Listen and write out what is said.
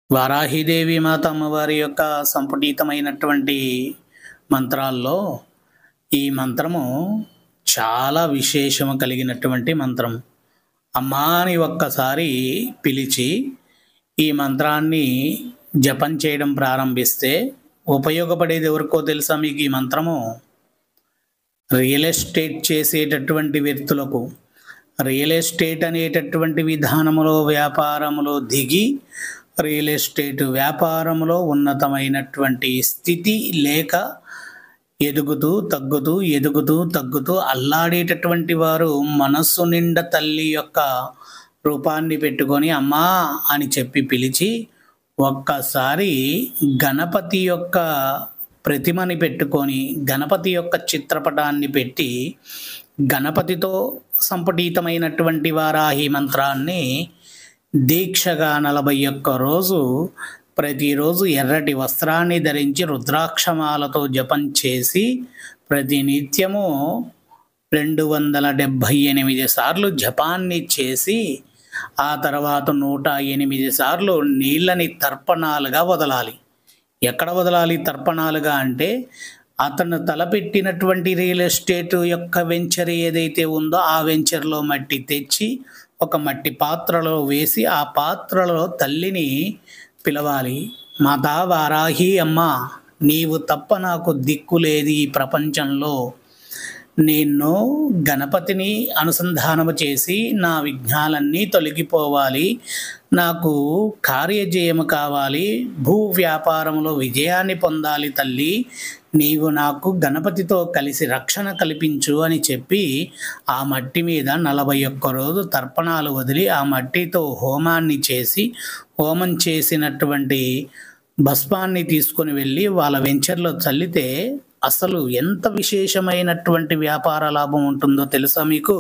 వారాహిదేవి మాత అమ్మవారి యొక్క సంపుటీతమైనటువంటి మంత్రాల్లో ఈ మంత్రము చాలా విశేషము కలిగినటువంటి మంత్రం. అమ్మా అని ఒక్కసారి పిలిచి ఈ మంత్రాన్ని జపం చేయడం ప్రారంభిస్తే ఉపయోగపడేది ఎవరికో తెలుసా మీకు? ఈ మంత్రము రియల్ ఎస్టేట్ చేసేటటువంటి వ్యక్తులకు, రియల్ ఎస్టేట్ అనేటటువంటి విధానములో వ్యాపారములో దిగి రియల్ ఎస్టేట్ వ్యాపారంలో ఉన్నతమైనటువంటి స్థితి లేక ఎదుగుతూ తగ్గుతూ అల్లాడేటటువంటి వారు మనస్సు నిండా తల్లి యొక్క రూపాన్ని పెట్టుకొని అమ్మా అని చెప్పి పిలిచి ఒక్కసారి గణపతి యొక్క ప్రతిమని పెట్టుకొని గణపతి యొక్క చిత్రపటాన్ని పెట్టి గణపతితో సంపుటీతమైనటువంటి వారాహి మంత్రాన్ని దీక్షగా 41 రోజు ప్రతిరోజు ఎర్రటి వస్త్రాన్ని ధరించి రుద్రాక్షమాలతో జపం చేసి ప్రతినిత్యము 278 సార్లు జపాన్ని చేసి ఆ తర్వాత 108 సార్లు నీళ్ళని తర్పణాలుగా వదలాలి. ఎక్కడ వదలాలి తర్పణాలుగా అంటే అతను తలపెట్టినటువంటి రియల్ ఎస్టేట్ యొక్క వెంచర్ ఏదైతే ఉందో ఆ వెంచర్లో మట్టి తెచ్చి ఒక మట్టి పాత్రలో వేసి ఆ పాత్రలో తల్లిని పిలవాలి. మాతా వారాహి అమ్మ, నీవు తప్ప నాకు దిక్కు లేదు ఈ ప్రపంచంలో. నేను గణపతిని అనుసంధానము చేసి నా విఘ్నాలన్నీ తొలగిపోవాలి, నాకు కార్యజయము కావాలి, భూ వ్యాపారంలో విజయాన్ని పొందాలి తల్లి, నీవు నాకు గణపతితో కలిసి రక్షణ కల్పించు అని చెప్పి ఆ మట్టి మీద 41 రోజు తర్పణాలు వదిలి ఆ మట్టితో హోమాన్ని చేసి హోమం చేసినటువంటి భస్మాన్ని తీసుకొని వెళ్ళి వాళ్ళ వెంచర్లో చల్లితే అసలు ఎంత విశేషమైనటువంటి వ్యాపార లాభం ఉంటుందో తెలుసా మీకు?